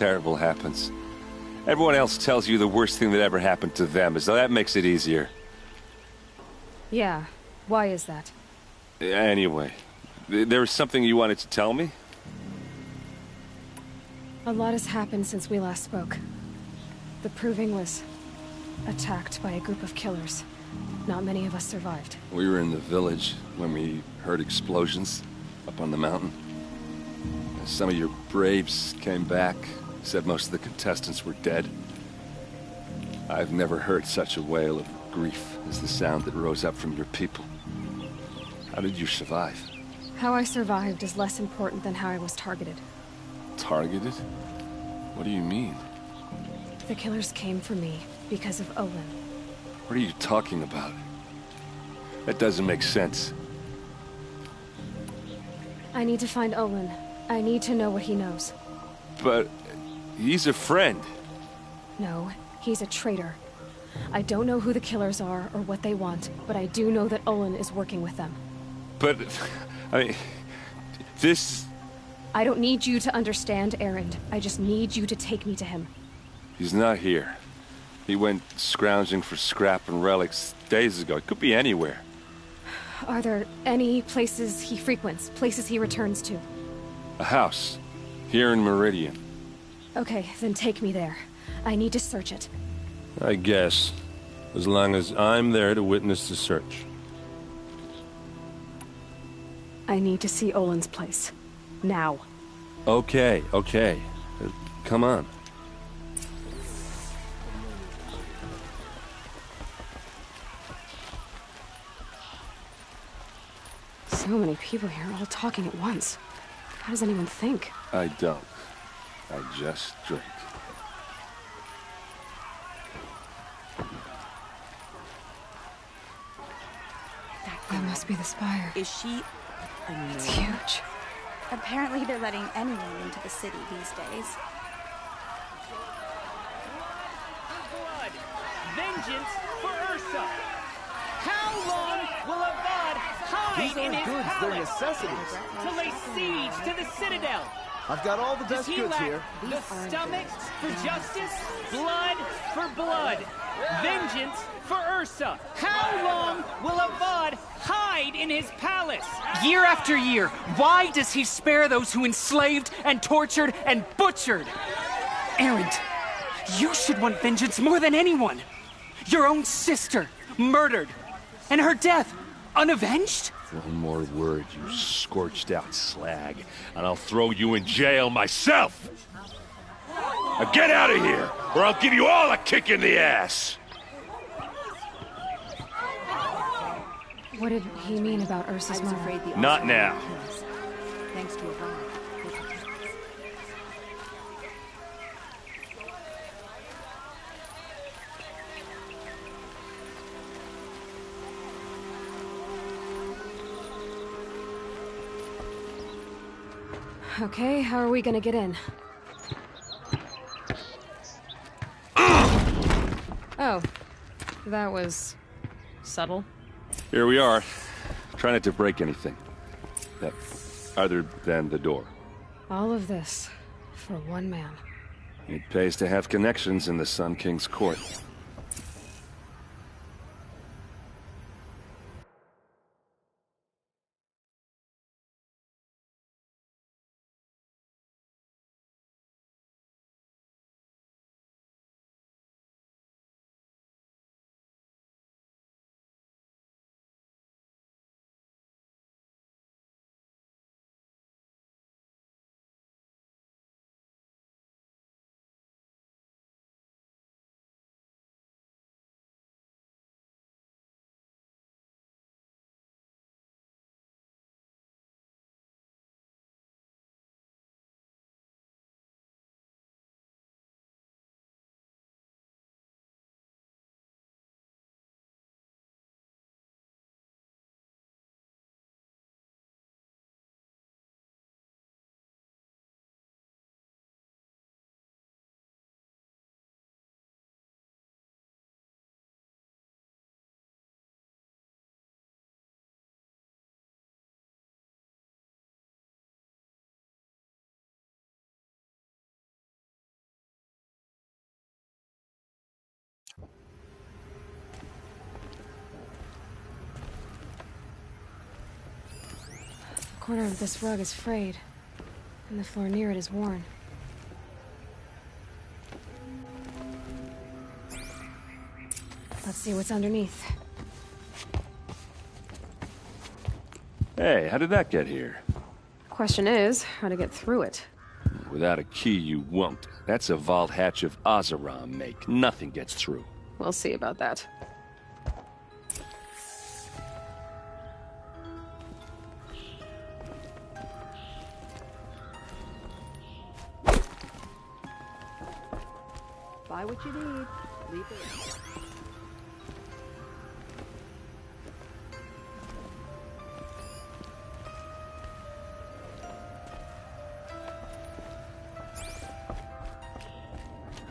terrible happens. Everyone else tells you the worst thing that ever happened to them, as though that makes it easier. Yeah, why is that? Anyway, there was something you wanted to tell me? A lot has happened since we last spoke. The Proving was attacked by a group of killers. Not many of us survived. We were in the village when we heard explosions up on the mountain. Some of your braves came back, said most of the contestants were dead. I've never heard such a wail of grief as the sound that rose up from your people. How did you survive? How I survived is less important than how I was targeted. Targeted? What do you mean? The killers came for me because of Olin. What are you talking about? That doesn't make sense. I need to find Olin. I need to know what he knows. But he's a friend. No, he's a traitor. I don't know who the killers are or what they want, but I do know that Olin is working with them. But, I mean, this... I don't need you to understand, Erend. I just need you to take me to him. He's not here. He went scrounging for scrap and relics days ago. It could be anywhere. Are there any places he frequents, places he returns to? A house. Here in Meridian. Okay, then take me there. I need to search it. I guess. As long as I'm there to witness the search. I need to see Olin's place. Now. Okay. Come on. So many people here, all talking at once. How does anyone think? I don't. I just drink. That must be the spire. Is she... It's huge. Apparently they're letting anyone into the city these days. Blood! Vengeance for Ursa! How long will Avad hide in his goods, they're palace necessities. to lay siege to the citadel? I've got all the Does best he goods lack here. the stomach for justice? Blood for blood. Vengeance for Ursa. How long will Avad hide in his palace? Year after year, why does he spare those who enslaved and tortured and butchered? Erend, you should want vengeance more than anyone. Your own sister, murdered. And her death, unavenged? One more word, you scorched out slag, and I'll throw you in jail myself! Now get out of here, or I'll give you all a kick in the ass! What did he mean about Ursa's murder? Not now. Thanks to Avad. Okay, how are we gonna get in? Oh, that was subtle. Here we are. Try not to break anything. Other than the door. All of this for one man. It pays to have connections in the Sun King's court. corner of this rug is frayed, and the floor near it is worn. Let's see what's underneath. Hey, how did that get here? Question is, how to get through it. Without a key, you won't. That's a vault hatch of Oseram make. Nothing gets through. We'll see about that. Buy what you need. Leave it.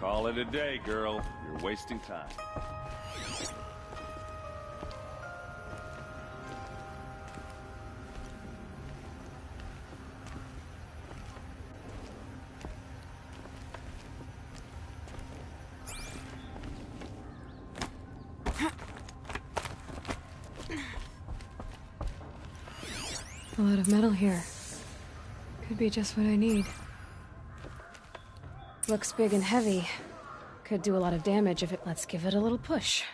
Call it a day, girl. You're wasting time. A lot of metal here. Could be just what I need. Looks big and heavy. Could do a lot of damage if it lets give it a little push.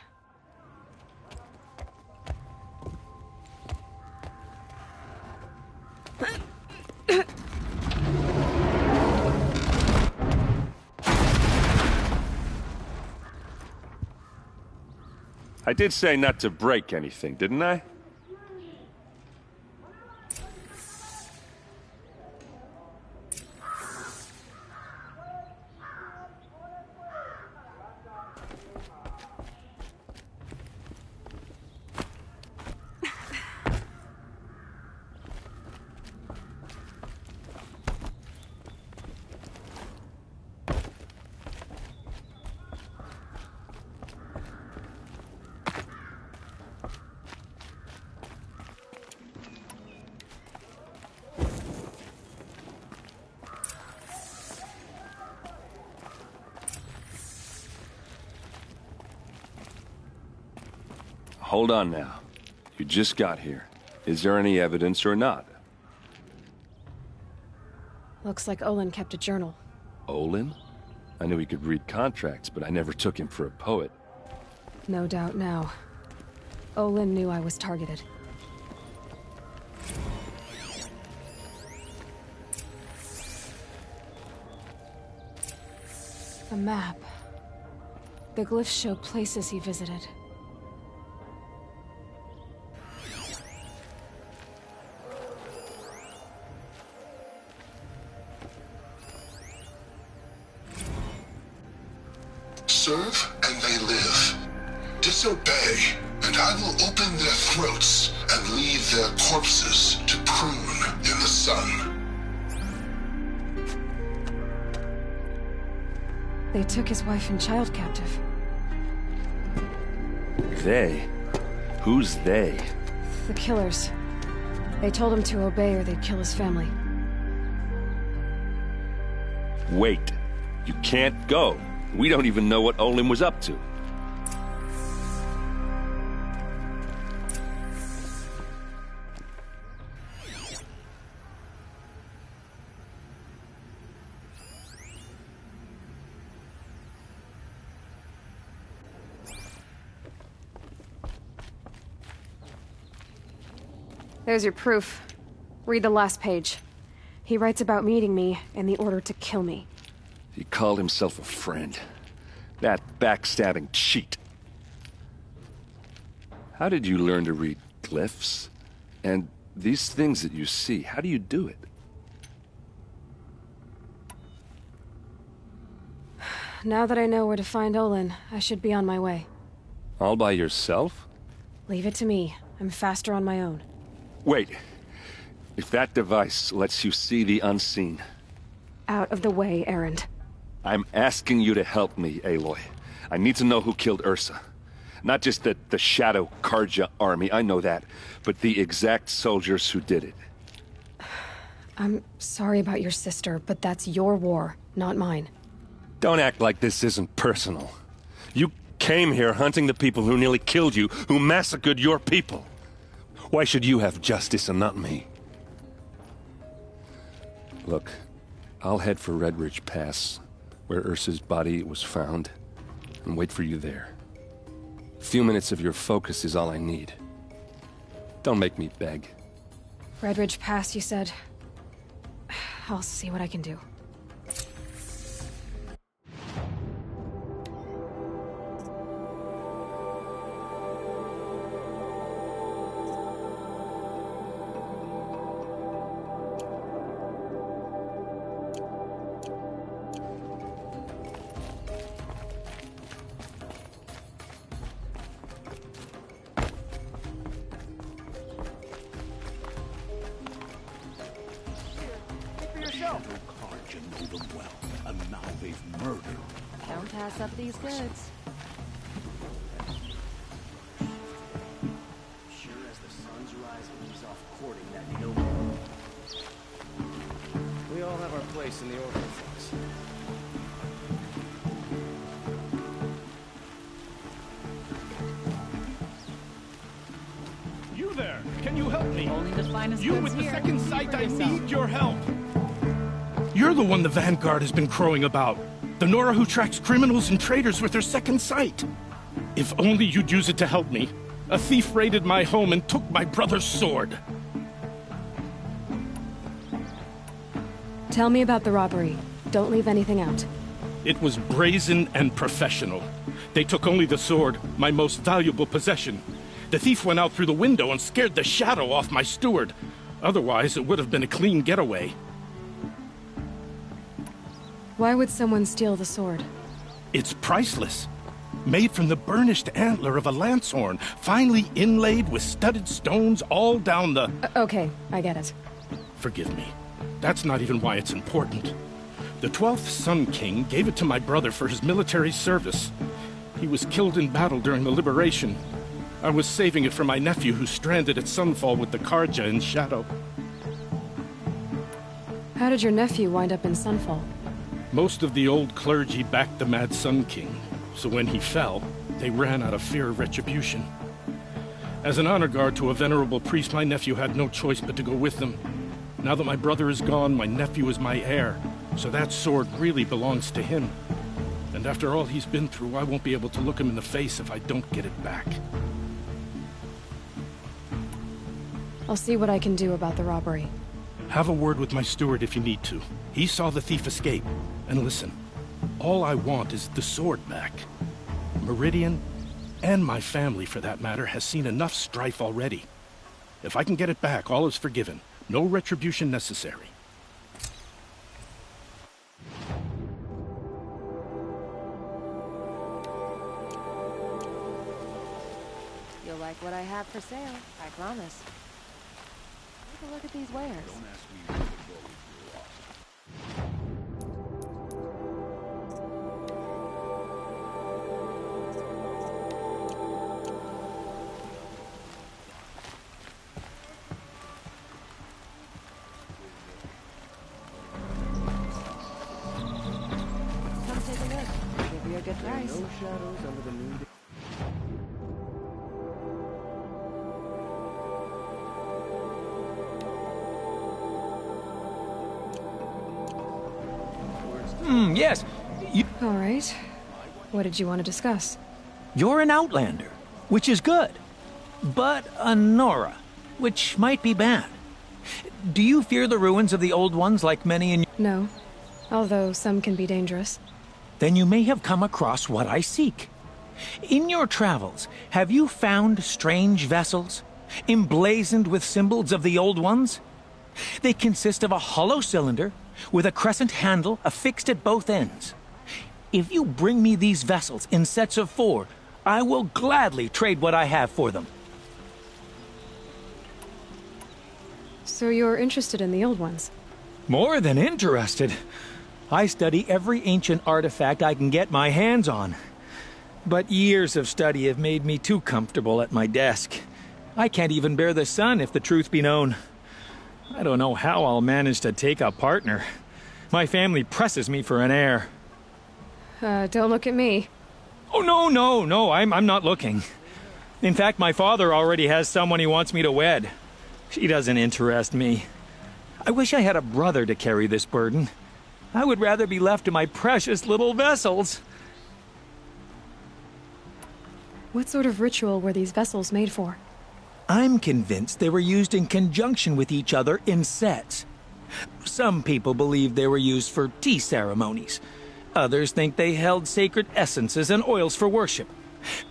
I did say not to break anything, didn't I? Hold on now. You just got here. Is there any evidence or not? Looks like Olin kept a journal. Olin? I knew he could read contracts, but I never took him for a poet. No doubt now. Olin knew I was targeted. A map. The glyphs show places he visited. Serve and they live. Disobey, and I will open their throats and leave their corpses to prune in the sun. They took his wife and child captive. They? Who's they? The killers. They told him to obey or they'd kill his family. Wait. You can't go. We don't even know what Olin was up to. There's your proof. Read the last page. He writes about meeting me and the order to kill me. He called himself a friend. That backstabbing cheat. How did you learn to read glyphs? And these things that you see, how do you do it? Now that I know where to find Olin, I should be on my way. All by yourself? Leave it to me. I'm faster on my own. Wait. If that device lets you see the unseen... Out of the way, Erend. I'm asking you to help me, Aloy. I need to know who killed Ursa. Not just the Shadow Karja army, I know that, but the exact soldiers who did it. I'm sorry about your sister, but that's your war, not mine. Don't act like this isn't personal. You came here hunting the people who nearly killed you, who massacred your people. Why should you have justice and not me? Look, I'll head for Red Ridge Pass, where Ursa's body was found, and wait for you there. A few minutes of your focus is all I need. Don't make me beg. Red Ridge Pass, you said? I'll see what I can do. Don't pass up these goods. Sure as the sun's rising, he's off courting that no. We all have our place in the order of things. You there! Can you help me? Only the finest You goods with the here. second Speak sight, for I yourself. need your help! You're the one the Vanguard has been crowing about. The Nora who tracks criminals and traitors with her second sight. If only you'd use it to help me. A thief raided my home and took my brother's sword. Tell me about the robbery. Don't leave anything out. It was brazen and professional. They took only the sword, my most valuable possession. The thief went out through the window and scared the shadow off my steward. Otherwise, it would have been a clean getaway. Why would someone steal the sword? It's priceless. Made from the burnished antler of a lancehorn, finely inlaid with studded stones all down the... Okay, I get it. Forgive me. That's not even why it's important. The 12th Sun King gave it to my brother for his military service. He was killed in battle during the liberation. I was saving it for my nephew who's stranded at Sunfall with the Karja in Shadow. How did your nephew wind up in Sunfall? Most of the old clergy backed the Mad Sun King, so when he fell, they ran out of fear of retribution. As an honor guard to a venerable priest, my nephew had no choice but to go with them. Now that my brother is gone, my nephew is my heir, so that sword really belongs to him. And after all he's been through, I won't be able to look him in the face if I don't get it back. I'll see what I can do about the robbery. Have a word with my steward if you need to. He saw the thief escape. And listen, all I want is the sword back. Meridian, and my family for that matter, has seen enough strife already. If I can get it back, all is forgiven. No retribution necessary. You'll like what I have for sale, I promise. Take a look at these wares. Come take a look. I'll give you a good price. No shadows under the moon. Yes. All right. What did you want to discuss? You're an outlander, which is good. But a Nora, which might be bad. Do you fear the ruins of the old ones like many in... No. Although some can be dangerous. Then you may have come across what I seek. In your travels, have you found strange vessels, emblazoned with symbols of the old ones? They consist of a hollow cylinder with a crescent handle affixed at both ends. If you bring me these vessels in sets of 4, I will gladly trade what I have for them. So you're interested in the old ones? More than interested. I study every ancient artifact I can get my hands on. But years of study have made me too comfortable at my desk. I can't even bear the sun, if the truth be known. I don't know how I'll manage to take a partner. My family presses me for an heir. Don't look at me. Oh, no, I'm not looking. In fact, my father already has someone he wants me to wed. She doesn't interest me. I wish I had a brother to carry this burden. I would rather be left to my precious little vessels. What sort of ritual were these vessels made for? I'm convinced they were used in conjunction with each other in sets. Some people believe they were used for tea ceremonies. Others think they held sacred essences and oils for worship.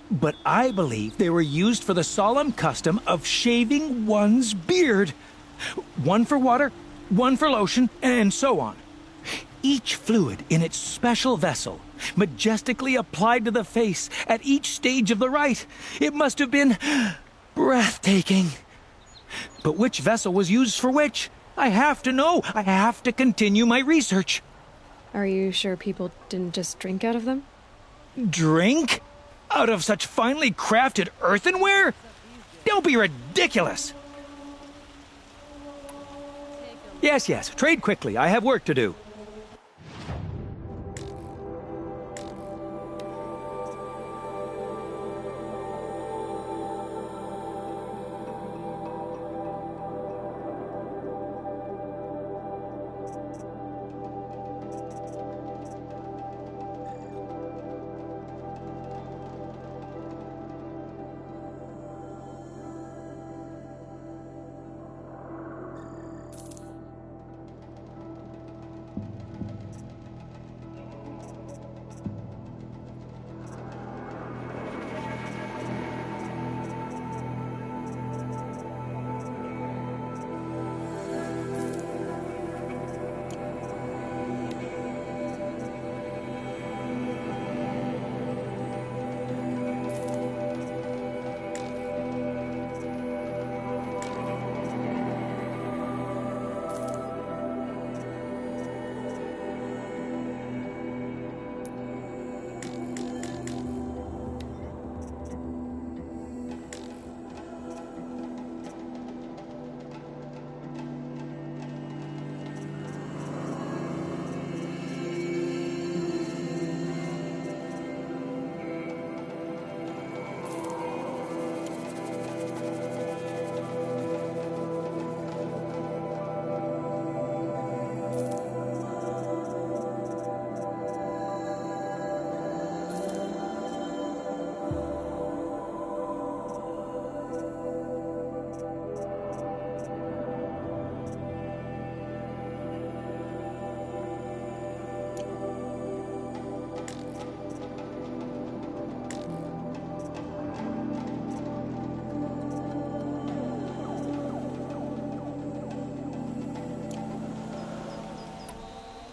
But I believe they were used for the solemn custom of shaving one's beard. One for water, one for lotion, and so on. Each fluid in its special vessel, majestically applied to the face at each stage of the rite. It must have been breathtaking. But which vessel was used for which? I have to know. I have to continue my research. Are you sure people didn't just drink out of them? Drink? Out of such finely crafted earthenware? Don't be ridiculous! Yes, trade quickly. I have work to do.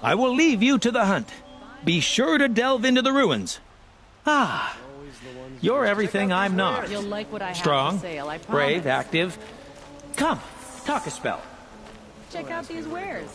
I will leave you to the hunt. Be sure to delve into the ruins. Ah, you're everything I'm not. You'll like what I have Strong, for sale, I promise. brave, active. Come, talk a spell. Check out these wares.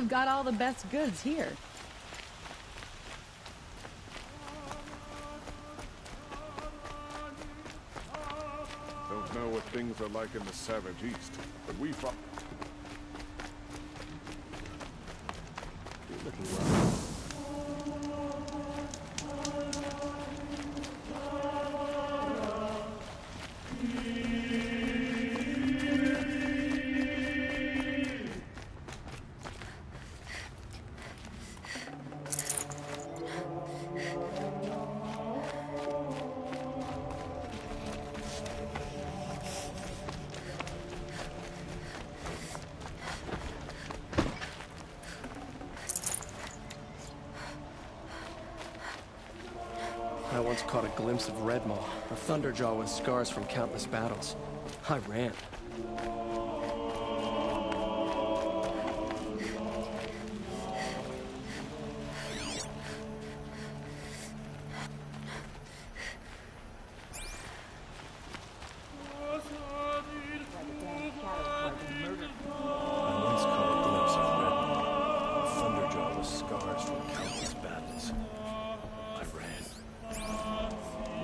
We've got all the best goods here. Don't know what things are like in the Savage East, but we fought. You're looking rough. I once caught a glimpse of Redmaw, a Thunderjaw with scars from countless battles. I ran.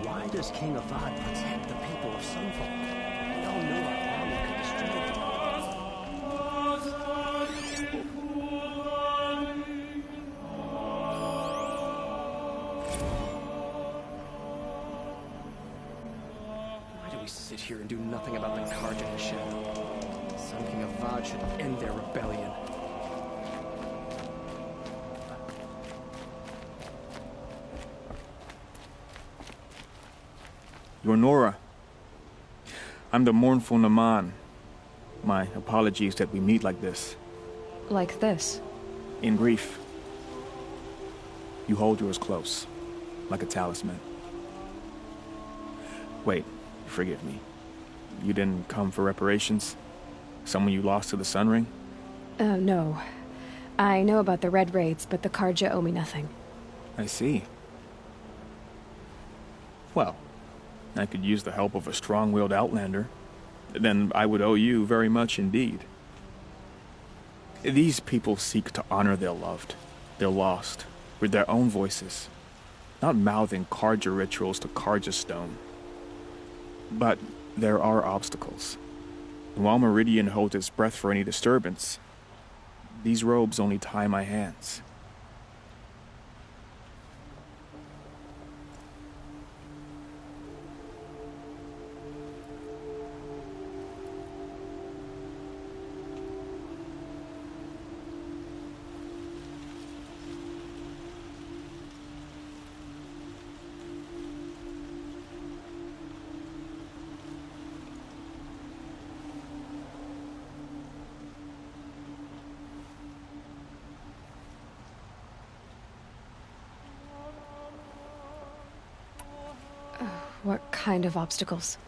Why does King Avad protect the people of Sunfall? We all know our army could destroy them. Why do we sit here and do nothing about the Carja and Shadow? Sun King Avad should end their rebellion. You're Nora. I'm the mournful Naman. My apologies that we meet like this. Like this? In grief. You hold yours close, like a talisman. Wait, forgive me. You didn't come for reparations? Someone you lost to the Sun Ring? No. I know about the Red Raids, but the Carja owe me nothing. I see. Well, I could use the help of a strong-willed outlander. Then I would owe you very much indeed. These people seek to honor their loved, their lost, with their own voices, not mouthing Carja rituals to Carja stone. But there are obstacles. And while Meridian holds its breath for any disturbance, these robes only tie my hands. What kind of obstacles?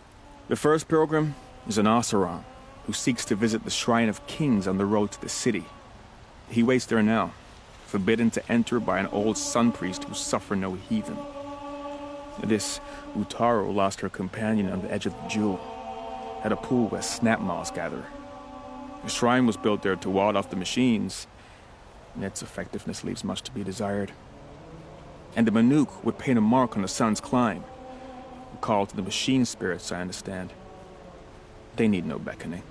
The first pilgrim is an Oseram, who seeks to visit the Shrine of Kings on the road to the city. He waits there now, forbidden to enter by an old sun priest who suffer no heathen. This Utaru lost her companion on the edge of the jewel, at a pool where snap moths gather. The shrine was built there to ward off the machines, and its effectiveness leaves much to be desired. And the Manuk would paint a mark on the sun's climb, a call to the machine spirits, I understand. They need no beckoning.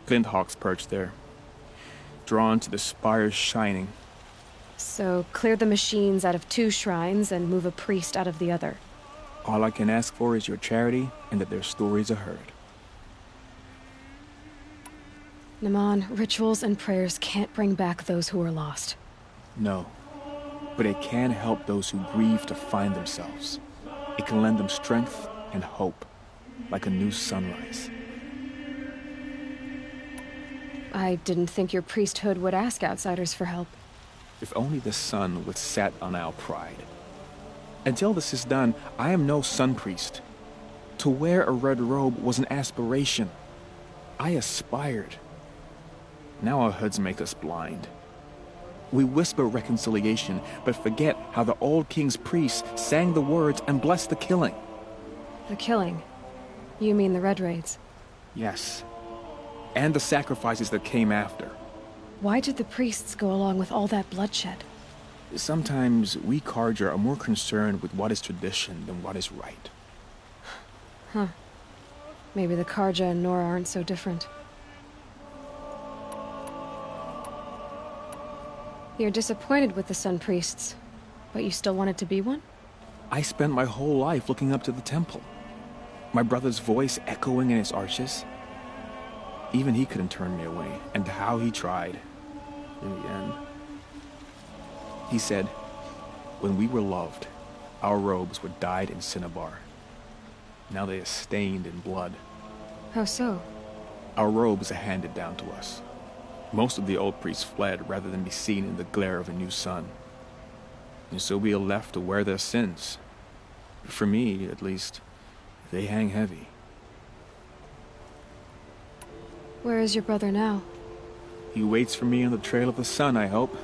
Glint hawks perch there, drawn to the spires shining. So, clear the machines out of 2 shrines and move a priest out of the other. All I can ask for is your charity and that their stories are heard. Naman, rituals and prayers can't bring back those who are lost. No, but it can help those who grieve to find themselves. It can lend them strength and hope, like a new sunrise. I didn't think your priesthood would ask outsiders for help. If only the sun would set on our pride. Until this is done, I am no sun priest. To wear a red robe was an aspiration. I aspired. Now our hoods make us blind. We whisper reconciliation, but forget how the old king's priests sang the words and blessed the killing. The killing? You mean the Red Raids? Yes. And the sacrifices that came after. Why did the priests go along with all that bloodshed? Sometimes we Carja are more concerned with what is tradition than what is right. Huh. Maybe the Carja and Nora aren't so different. You're disappointed with the Sun Priests, but you still wanted to be one? I spent my whole life looking up to the temple. My brother's voice echoing in its arches. Even he couldn't turn me away, and how he tried. In the end. He said, when we were loved, our robes were dyed in cinnabar. Now they are stained in blood. How so? Our robes are handed down to us. Most of the old priests fled rather than be seen in the glare of a new sun. And so we are left to wear their sins. For me, at least, they hang heavy. Where is your brother now? He waits for me on the trail of the sun, I hope.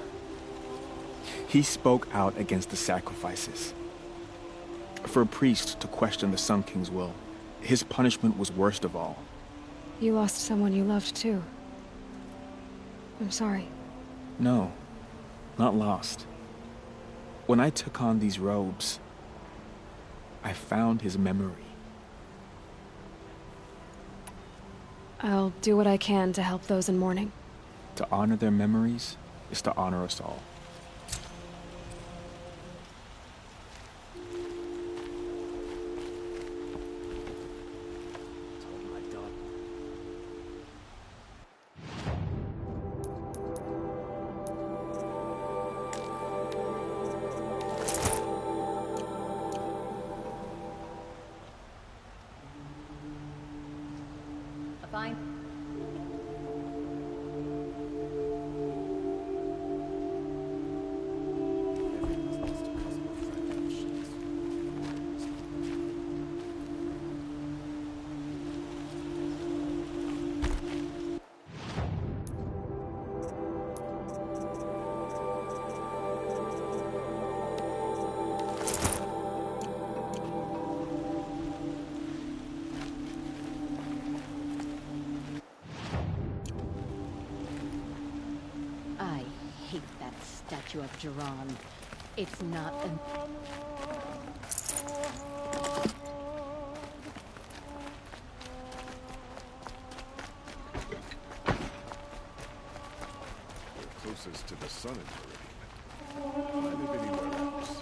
He spoke out against the sacrifices. For a priest to question the Sun King's will, his punishment was worst of all. You lost someone you loved too. I'm sorry. No, not lost. When I took on these robes, I found his memory. I'll do what I can to help those in mourning. To honor their memories is to honor us all. Fine. Statue of Jiran. It's not an... We're closest to the sun in Meridian. Can I live anywhere else?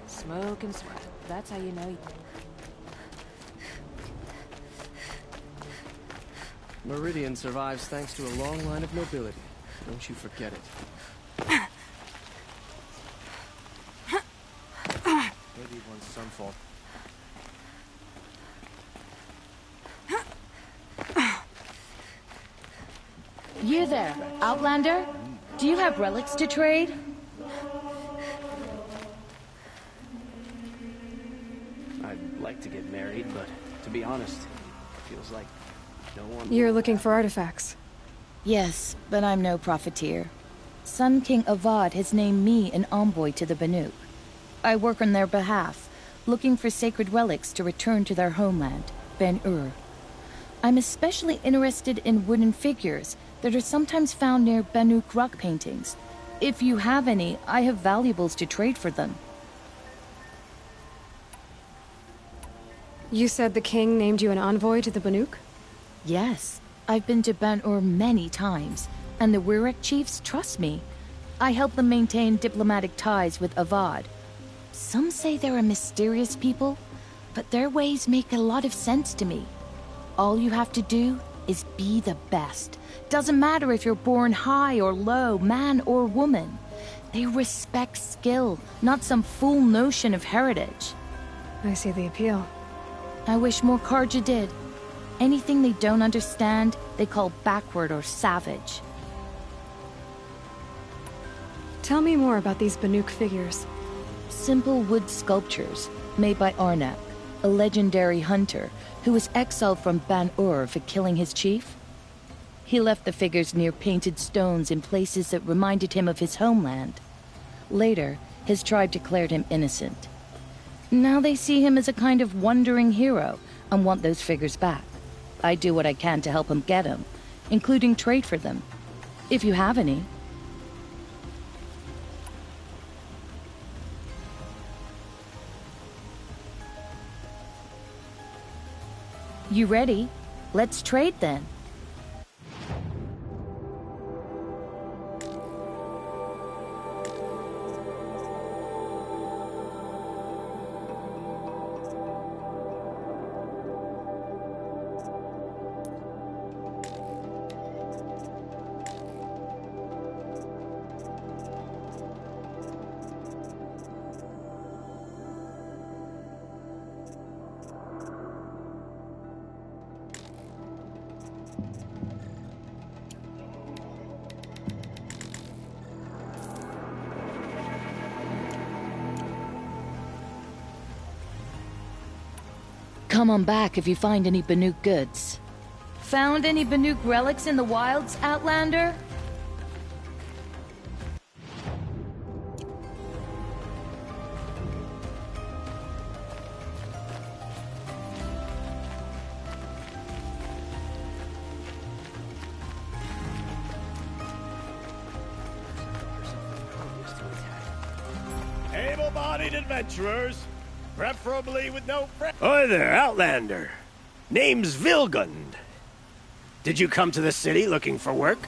Smoke and sweat. That's how you know you... Meridian survives thanks to a long line of nobility. Don't you forget it. Maybe once sunfall. You there, Outlander? Do you have relics to trade? I'd like to get married, but to be honest, it feels like no one... You're looking for artifacts? Yes, but I'm no profiteer. Sun King Avad has named me an envoy to the Banuk. I work on their behalf, looking for sacred relics to return to their homeland, Ben-Ur. I'm especially interested in wooden figures that are sometimes found near Banuk rock paintings. If you have any, I have valuables to trade for them. You said the king named you an envoy to the Banuk? Yes. I've been to Ben-Ur many times, and the Wirek chiefs trust me. I help them maintain diplomatic ties with Avad. Some say they're a mysterious people, but their ways make a lot of sense to me. All you have to do is be the best. Doesn't matter if you're born high or low, man or woman. They respect skill, not some fool notion of heritage. I see the appeal. I wish more Carja did. Anything they don't understand, they call backward or savage. Tell me more about these Banuk figures. Simple wood sculptures, made by Arnak. a legendary hunter who was exiled from Ban-Ur for killing his chief. He left the figures near painted stones in places that reminded him of his homeland. Later, his tribe declared him innocent. Now they see him as a kind of wandering hero and want those figures back. I do what I can to help him get them, including trade for them, if you have any. You ready? Let's trade then. Come on back if you find any Banuk goods. Found any Banuk relics in the wilds, Outlander? Able-bodied adventurers, preferably with no friends. Hi there, Outlander. Name's Vilgund. Did you come to the city looking for work?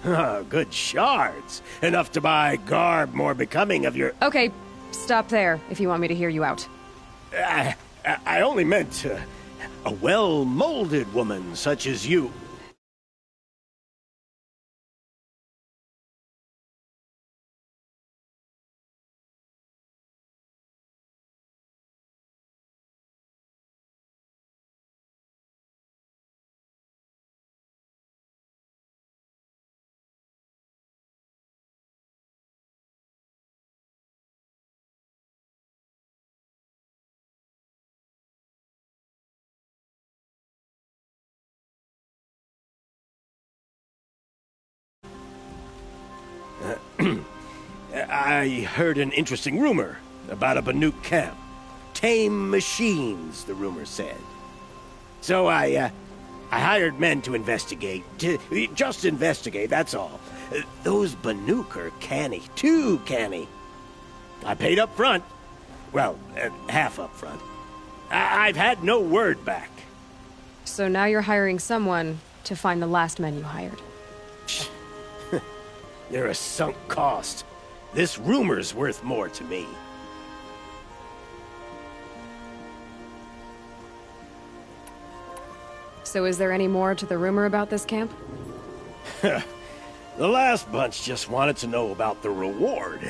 Oh, good shards. Enough to buy garb more becoming of your... Okay, stop there if you want me to hear you out. I only meant a well-molded woman such as you. I heard an interesting rumor about a Banuk camp. Tame machines, the rumor said. So I hired men to investigate. Just investigate, that's all. Those Banuk are canny, too canny. I paid up front. Well, half up front. I've had no word back. So now you're hiring someone to find the last men you hired. They're a sunk cost. This rumor's worth more to me. So is there any more to the rumor about this camp? The last bunch just wanted to know about the reward.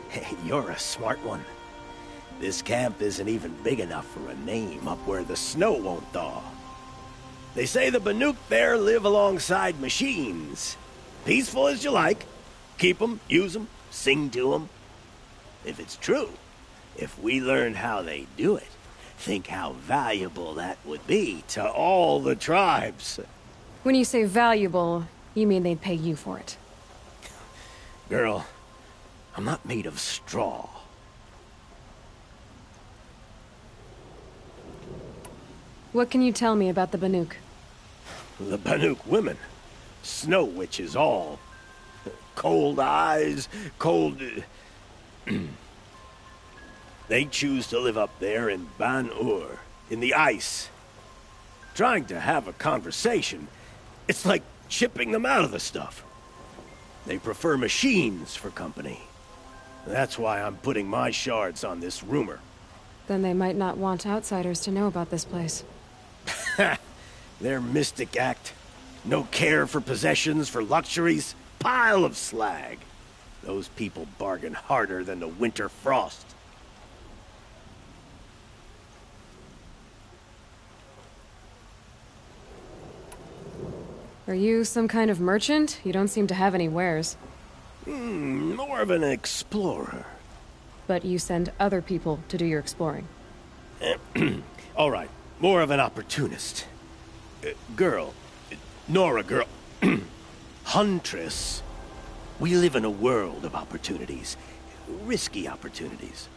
Hey, you're a smart one. This camp isn't even big enough for a name up where the snow won't thaw. They say the Banuk there live alongside machines. Peaceful as you like. Keep them, use them, sing to them. If it's true, if we learned how they do it, think how valuable that would be to all the tribes. When you say valuable, you mean they'd pay you for it. Girl, I'm not made of straw. What can you tell me about the Banuk? The Banuk women. Snow witches all. Cold eyes, cold... They choose to live up there in Ban-Ur, in the ice. Trying to have a conversation, it's like chipping them out of the stuff. They prefer machines for company. That's why I'm putting my shards on this rumor. Then they might not want outsiders to know about this place. Their mystic act. No care for possessions, for luxuries. Pile of slag. Those people bargain harder than the winter frost. Are you some kind of merchant? You don't seem to have any wares. More of an explorer. But you send other people to do your exploring. All right, more of an opportunist. Girl. Nora girl. Huntress. We live in a world of opportunities. Risky opportunities.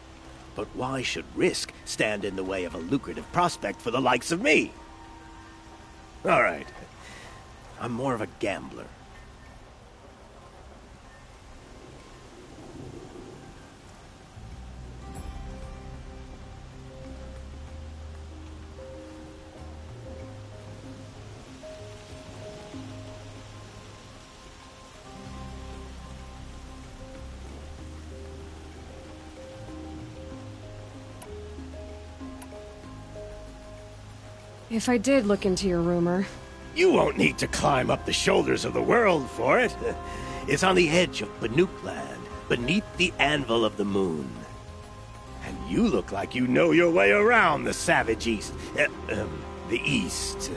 But why should risk stand in the way of a lucrative prospect for the likes of me? All right. I'm more of a gambler. If I did look into your rumor... You won't need to climb up the shoulders of the world for it. It's on the edge of Banuk land, beneath the anvil of the moon. And you look like you know your way around the savage east. The east.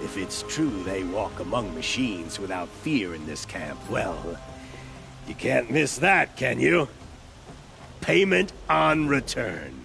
If it's true they walk among machines without fear in this camp, well, you can't miss that, can you? Payment on return.